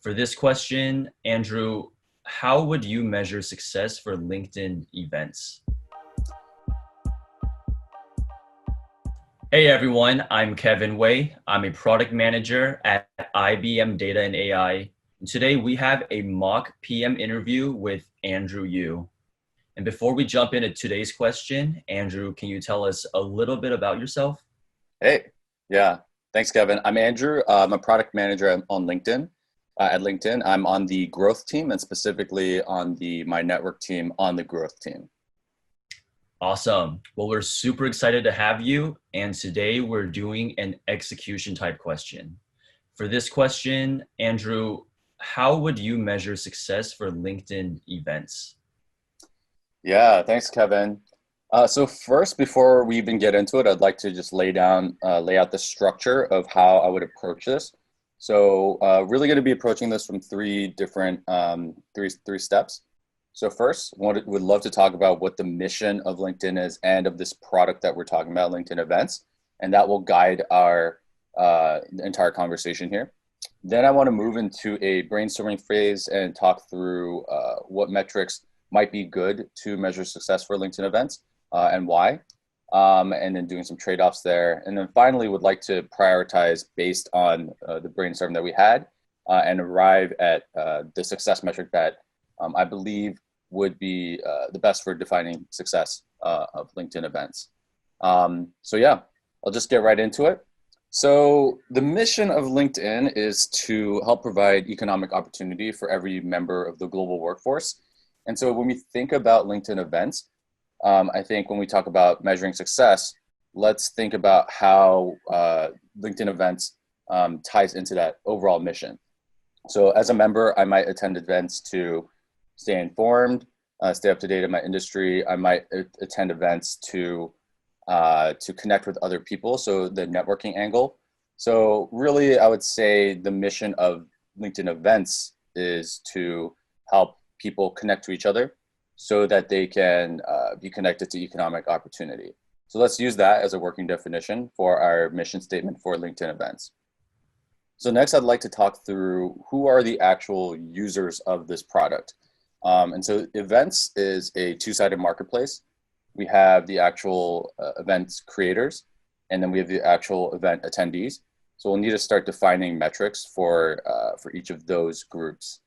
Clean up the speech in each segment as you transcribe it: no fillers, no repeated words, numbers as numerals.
For this question, Andrew, how would you measure success for LinkedIn events? Hey everyone, I'm Kevin Wei. I'm a product manager at IBM Data and AI. And today we have a mock PM interview with Andrew Yu. And before we jump into today's question, Andrew, can you tell us a little bit about yourself? Hey, yeah, thanks, Kevin. I'm Andrew. I'm a product manager on LinkedIn. At LinkedIn, I'm on the growth team and specifically on the My Network team on the growth team. Awesome. Well, we're super excited to have you. And today we're doing an execution type question. For this question, Andrew, how would you measure success for LinkedIn events? Yeah, thanks, Kevin. So first, before we even get into it, I'd like to just lay out the structure of how I would approach this. So really going to be approaching this from three different, three steps. So first, would love to talk about what the mission of LinkedIn is and of this product that we're talking about, LinkedIn Events, and that will guide our entire conversation here. Then I want to move into a brainstorming phase and talk through what metrics might be good to measure success for LinkedIn Events and why, and then doing some trade-offs there. And then finally would like to prioritize based on the brainstorm that we had and arrive at the success metric that I believe would be the best for defining success of LinkedIn Events. So yeah, I'll just get right into it. So the mission of LinkedIn is to help provide economic opportunity for every member of the global workforce. And so when we think about LinkedIn Events, I think when we talk about measuring success, let's think about how LinkedIn Events ties into that overall mission. So as a member, I might attend events to stay informed, stay up to date in my industry. I might attend events to connect with other people, so the networking angle. So really, I would say the mission of LinkedIn Events is to help people connect to each other so that they can be connected to economic opportunity. So let's use that as a working definition for our mission statement for LinkedIn Events. So next, I'd like to talk through who are the actual users of this product. And so Events is a two-sided marketplace. We have the actual events creators, and then we have the actual event attendees. So we'll need to start defining metrics for each of those groups.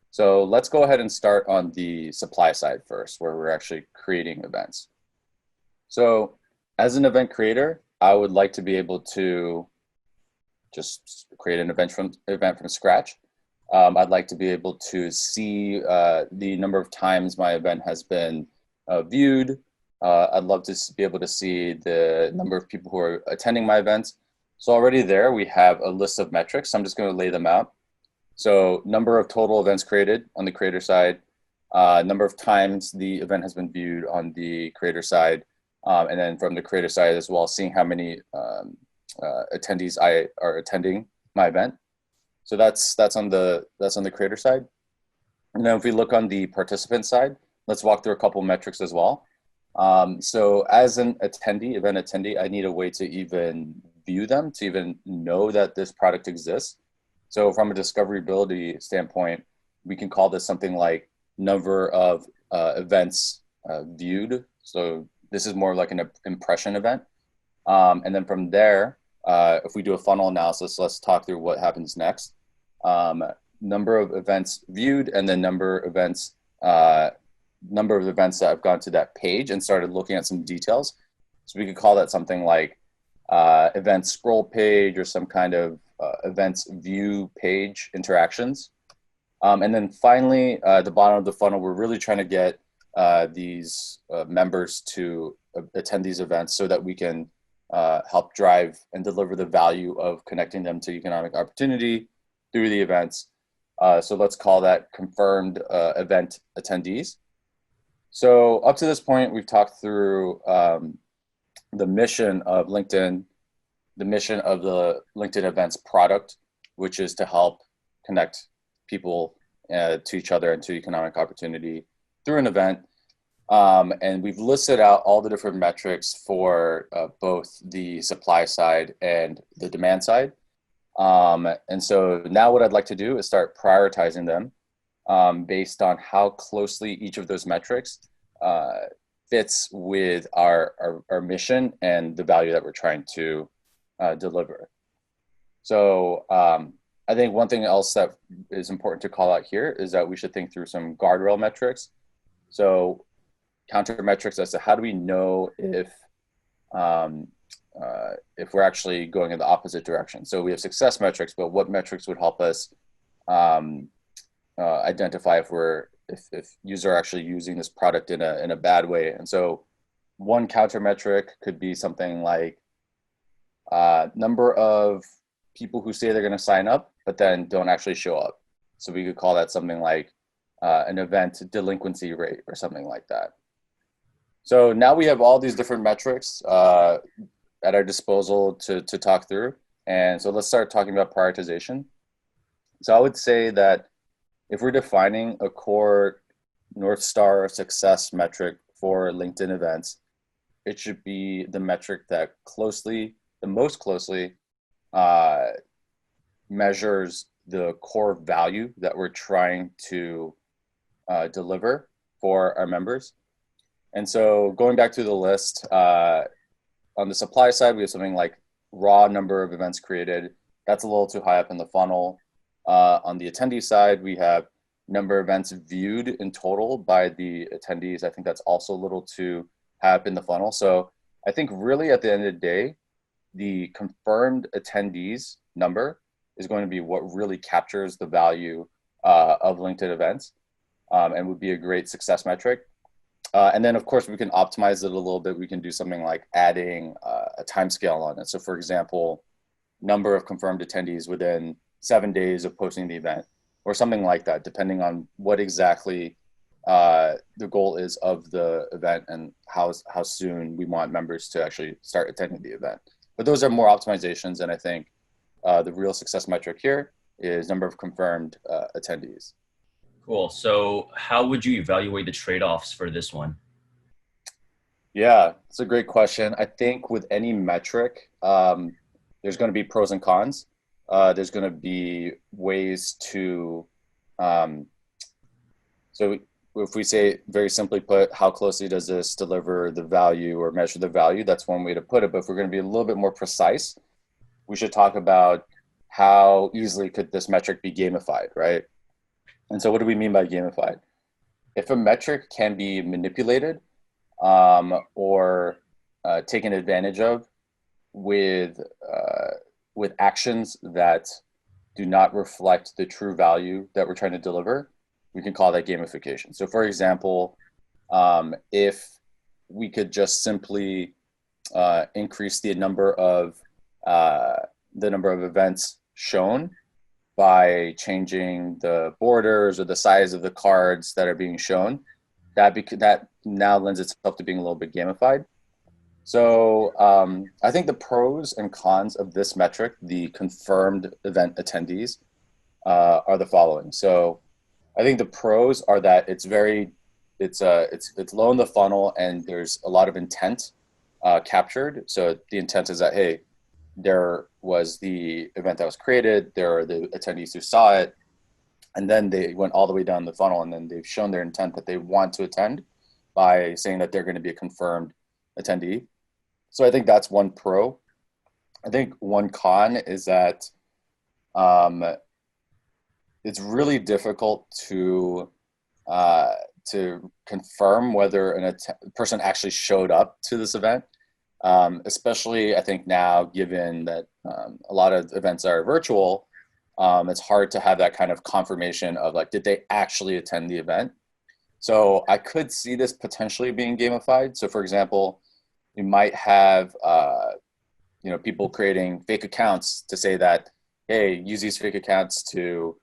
So let's go ahead and start on the supply side first, where we're actually creating events. So as an event creator, I would like to be able to just create an event from scratch. I'd like to be able to see the number of times my event has been viewed. I'd love to be able to see the number of people who are attending my events. So already there, we have a list of metrics. So I'm just going to lay them out. So number of total events created on the creator side, number of times the event has been viewed on the creator side, and then from the creator side as well, seeing how many attendees are attending my event. So that's on the creator side. And then if we look on the participant side, let's walk through a couple metrics as well. So as an event attendee, I need a way to even view them, to even know that this product exists. So from a discoverability standpoint, we can call this something like number of events viewed. So this is more like an impression event. And then from there, if we do a funnel analysis, let's talk through what happens next. Number of events viewed, and then number of events that have gone to that page and started looking at some details. So we could call that something like event scroll page or some kind of events view page interactions. And then finally, at the bottom of the funnel, we're really trying to get these members to attend these events so that we can help drive and deliver the value of connecting them to economic opportunity through the events. So let's call that confirmed event attendees. So up to this point, we've talked through the mission of LinkedIn, the mission of the LinkedIn Events product, which is to help connect people to each other and to economic opportunity through an event. And we've listed out all the different metrics for both the supply side and the demand side. And so now what I'd like to do is start prioritizing them based on how closely each of those metrics fits with our mission and the value that we're trying to deliver. So I think one thing else that is important to call out here is that we should think through some guardrail metrics. So counter metrics as to how do we know if we're actually going in the opposite direction. So we have success metrics, but what metrics would help us identify if users are actually using this product in a bad way? And so one counter metric could be something like number of people who say they're going to sign up, but then don't actually show up. So we could call that something like an event delinquency rate or something like that. So now we have all these different metrics at our disposal to talk through. And so let's start talking about prioritization. So I would say that if we're defining a core North Star success metric for LinkedIn events, it should be the metric that most closely measures the core value that we're trying to deliver for our members. And so going back to the list, on the supply side, we have something like raw number of events created. That's a little too high up in the funnel. On the attendee side, we have number of events viewed in total by the attendees. I think that's also a little too high up in the funnel. So I think really at the end of the day, the confirmed attendees number is going to be what really captures the value of LinkedIn events and would be a great success metric. And then, of course, we can optimize it a little bit. We can do something like adding a time scale on it. So, for example, number of confirmed attendees within 7 days of posting the event or something like that, depending on what exactly the goal is of the event and how soon we want members to actually start attending the event. But those are more optimizations. And I think the real success metric here is number of confirmed attendees. Cool. So how would you evaluate the trade-offs for this one? Yeah, it's a great question. I think with any metric, there's going to be pros and cons. There's going to be ways to, so if we say very simply put, how closely does this deliver the value or measure the value? That's one way to put it. But if we're going to be a little bit more precise, we should talk about how easily could this metric be gamified, right? And so what do we mean by gamified? If a metric can be manipulated or taken advantage of with actions that do not reflect the true value that we're trying to deliver, we can call that gamification. So for example, if we could just simply increase the number of events shown by changing the borders or the size of the cards that are being shown, that now lends itself to being a little bit gamified. So I think the pros and cons of this metric, the confirmed event attendees, are the following. So I think the pros are that it's low in the funnel and there's a lot of intent captured. So the intent is that, hey, there was the event that was created, there are the attendees who saw it, and then they went all the way down the funnel, and then they've shown their intent that they want to attend by saying that they're going to be a confirmed attendee. So I think that's one pro. I think one con is that it's really difficult to confirm whether a person actually showed up to this event. Especially I think now, given that a lot of events are virtual, it's hard to have that kind of confirmation of like, did they actually attend the event? So I could see this potentially being gamified. So for example, you might have people creating fake accounts to say that, hey, use these fake accounts to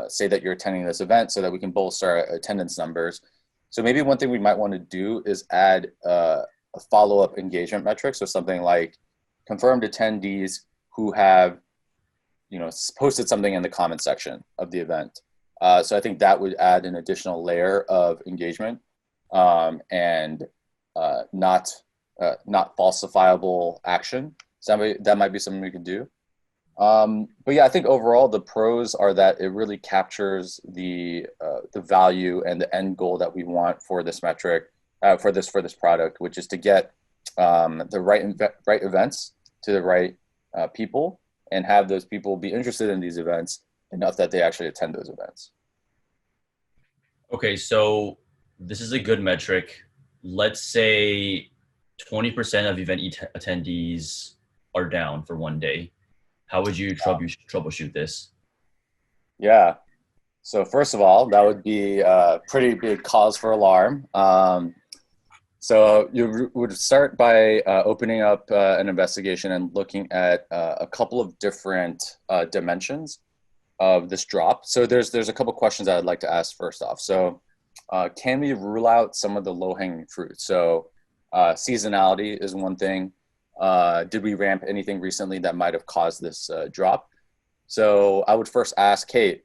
say that you're attending this event so that we can bolster our attendance numbers. So maybe one thing we might want to do is add a follow-up engagement metric. So something like confirmed attendees who have, posted something in the comment section of the event. So I think that would add an additional layer of engagement and not falsifiable action. So that might be something we could do. But yeah, I think overall the pros are that it really captures the value and the end goal that we want for this metric, for this product, which is to get the right events to the right people, and have those people be interested in these events enough that they actually attend those events. Okay, so this is a good metric. Let's say 20% of event attendees are down for one day. How would you troubleshoot this? Yeah. So first of all, that would be a pretty big cause for alarm. So you would start by opening up an investigation and looking at a couple of different dimensions of this drop. So there's a couple questions I'd like to ask first off. So can we rule out some of the low hanging fruit? So seasonality is one thing. Did we ramp anything recently that might have caused this drop? So I would first ask, Kate,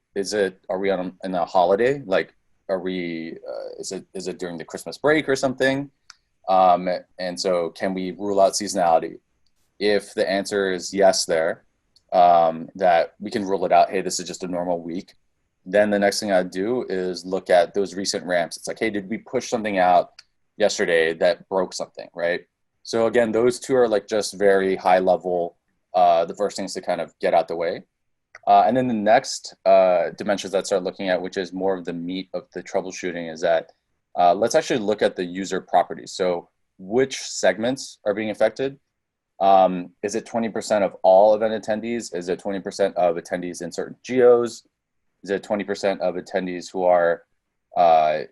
are we on in a holiday? Like, is it during the Christmas break or something? And so can we rule out seasonality? If the answer is yes there, that we can rule it out, hey, this is just a normal week, then the next thing I'd do is look at those recent ramps. It's like, hey, did we push something out yesterday that broke something, right? So again, those two are like just very high level, the first things to kind of get out the way. And then the next dimensions that start looking at, which is more of the meat of the troubleshooting, is that let's actually look at the user properties. So which segments are being affected? Is it 20% of all event attendees? Is it 20% of attendees in certain geos? Is it 20% of attendees who are a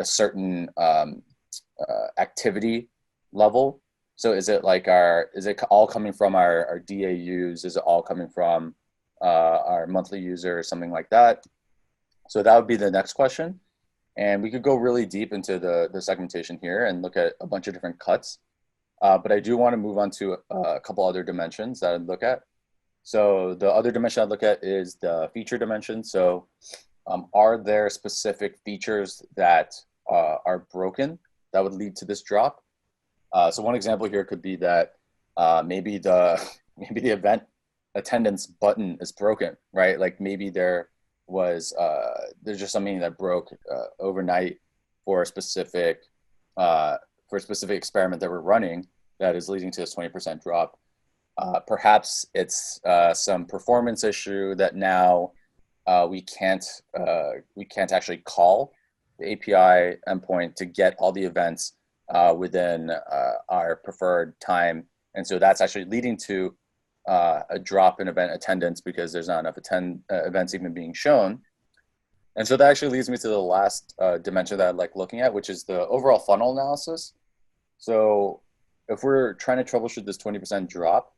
certain activity level? So is it all coming from our DAUs? Is it all coming from our monthly user or something like that? So that would be the next question. And we could go really deep into the segmentation here and look at a bunch of different cuts. But I do want to move on to a couple other dimensions that I'd look at. So the other dimension I'd look at is the feature dimension. So are there specific features that are broken that would lead to this drop? So one example here could be that maybe the maybe the event attendance button is broken, right? Like maybe there's just something that broke overnight for a specific experiment that we're running that is leading to this 20% drop. Perhaps it's some performance issue that now we can't actually call the API endpoint to get all the events within our preferred time, and so that's actually leading to a drop in event attendance because there's not enough events even being shown. And so that actually leads me to the last dimension that I like looking at, which is the overall funnel analysis. So if we're trying to troubleshoot this 20% drop,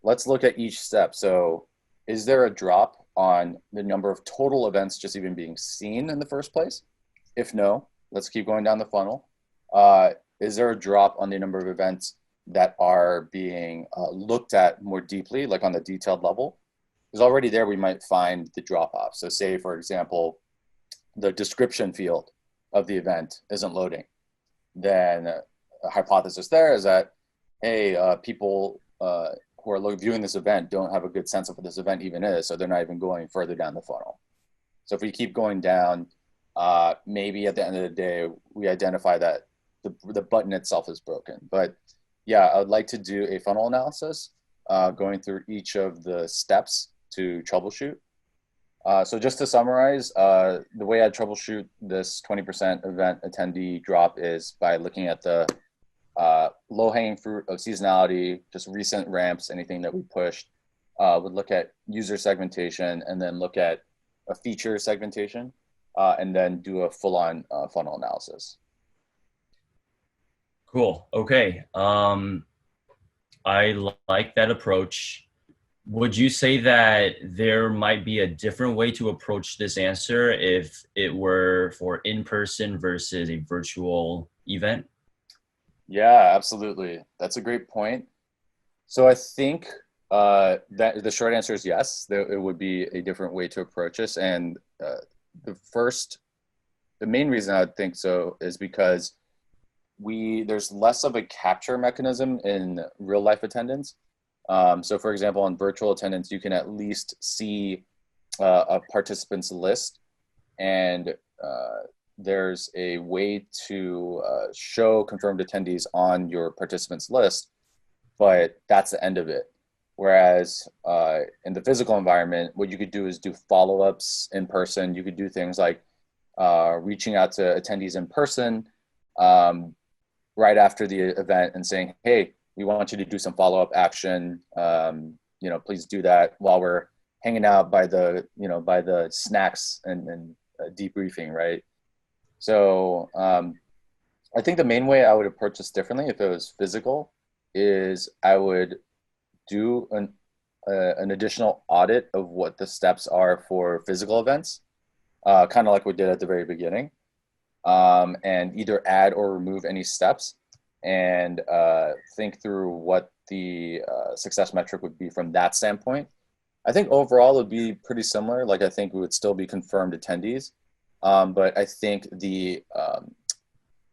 let's look at each step. So is there a drop on the number of total events just even being seen in the first place? If no, let's keep going down the funnel. Is there a drop on the number of events that are being looked at more deeply, like on the detailed level? Because already there we might find the drop off. So say, for example, the description field of the event isn't loading. Then a hypothesis there is that, hey, people who are viewing this event don't have a good sense of what this event even is, so they're not even going further down the funnel. So if we keep going down, maybe at the end of the day, we identify that the button itself is broken. But yeah, I would like to do a funnel analysis going through each of the steps to troubleshoot. So just to summarize, the way I troubleshoot this 20% event attendee drop is by looking at the low-hanging fruit of seasonality, just recent ramps, anything that we pushed. Would look at user segmentation and then look at a feature segmentation and then do a full-on funnel analysis. Cool. Okay. I like that approach. Would you say that there might be a different way to approach this answer if it were for in-person versus a virtual event? Yeah, absolutely. That's a great point. So I think that the short answer is yes, it would be a different way to approach this. And the main reason I would think so is because there's less of a capture mechanism in real life attendance. So for example, on virtual attendance, you can at least see a participants list, and there's a way to show confirmed attendees on your participants list, but that's the end of it. Whereas in the physical environment, what you could do is do follow-ups in person. You could do things like reaching out to attendees in person right after the event and saying, hey, we want you to do some follow-up action. Please do that while we're hanging out by the snacks and debriefing, right? So I think the main way I would approach this differently if it was physical is I would do an additional audit of what the steps are for physical events, kind of like we did at the very beginning, and either add or remove any steps, and think through what the success metric would be from that standpoint. I think overall it would be pretty similar. Like I think we would still be confirmed attendees, but I think the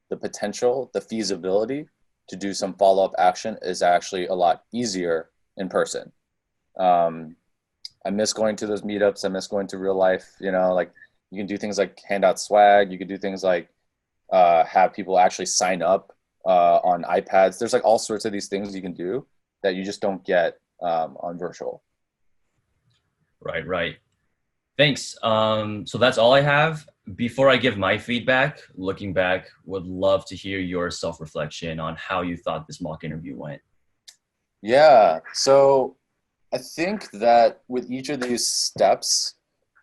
potential, the feasibility to do some follow-up action is actually a lot easier in person. I miss going to those meetups. I miss going to real life. Like you can do things like hand out swag. You could do things like have people actually sign up on iPads. There's like all sorts of these things you can do that you just don't get on virtual. Right. Thanks. So that's all I have. Before I give my feedback, looking back, would love to hear your self-reflection on how you thought this mock interview went. Yeah. So I think that with each of these steps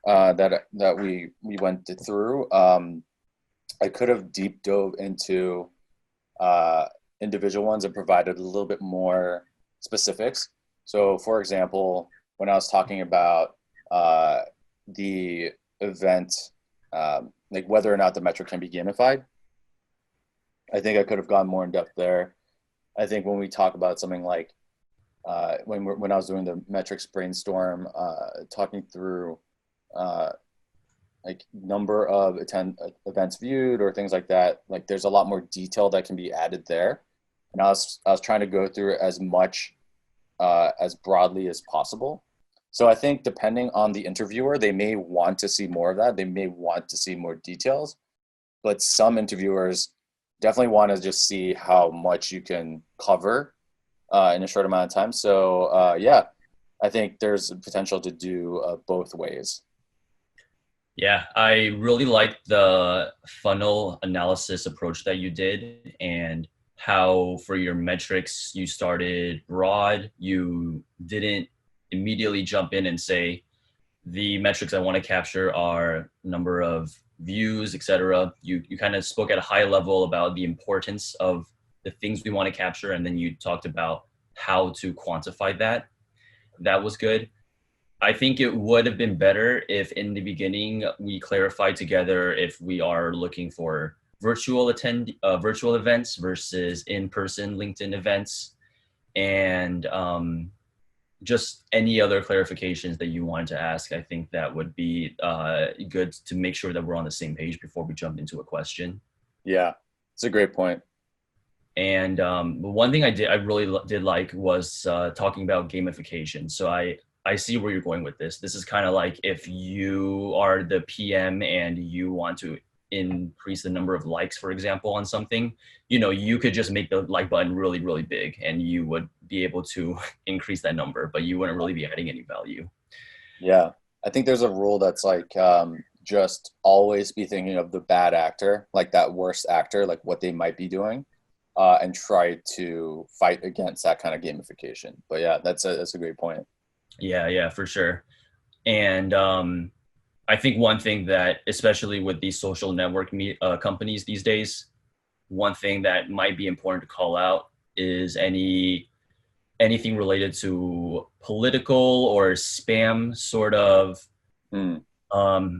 that we went through, I could have deep dove into individual ones and provided a little bit more specifics. So, for example, when I was talking about the event, like whether or not the metric can be gamified, I think I could have gone more in depth there. I think when we talk about something like when I was doing the metrics brainstorm, talking through like number of events viewed or things like that, like there's a lot more detail that can be added there. And I was trying to go through as much as broadly as possible. So I think depending on the interviewer, they may want to see more of that. They may want to see more details, but some interviewers definitely want to just see how much you can cover in a short amount of time. So yeah, I think there's potential to do both ways. Yeah, I really liked the funnel analysis approach that you did, and how for your metrics you started broad. You didn't immediately jump in and say the metrics I want to capture are number of views, etc. You kind of spoke at a high level about the importance of the things we want to capture, and then you talked about how to quantify that. That was good. I think it would have been better if in the beginning we clarified together if we are looking for virtual events versus in-person LinkedIn events, and just any other clarifications that you wanted to ask. I think that would be good to make sure that we're on the same page before we jump into a question. Yeah, it's a great point. And one thing I really did like was talking about gamification. So I see where you're going with this. This is kind of like if you are the PM and you want to increase the number of likes, for example, on something, you could just make the like button really, really big and you would be able to increase that number, but you wouldn't really be adding any value. Yeah. I think there's a rule that's like, just always be thinking of the bad actor, like that worst actor, like what they might be doing, and try to fight against that kind of gamification. But yeah, that's a great point. Yeah, for sure. And I think one thing that, especially with these social network companies these days, one thing that might be important to call out is anything related to political or spam sort of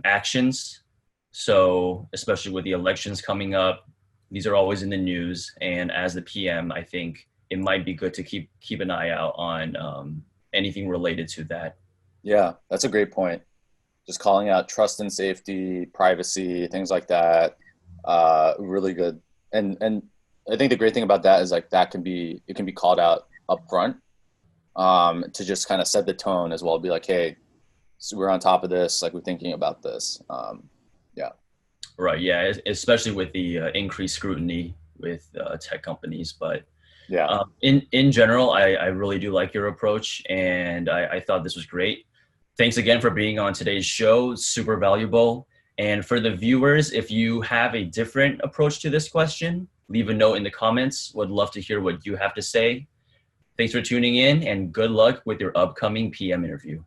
actions. So especially with the elections coming up, these are always in the news. And as the PM, I think it might be good to keep an eye out on anything related to that. Yeah, that's a great point. Just calling out trust and safety, privacy, things like that. Really good. And I think the great thing about that is like it can be called out up front. to just kind of set the tone as well. Be like, hey, so we're on top of this. Like we're thinking about this. Yeah. Right. Yeah. Especially with the increased scrutiny with tech companies. But Yeah. in general, I really do like your approach, and I thought this was great. Thanks again for being on today's show. Super valuable. And for the viewers, if you have a different approach to this question, leave a note in the comments. Would love to hear what you have to say. Thanks for tuning in, and good luck with your upcoming PM interview.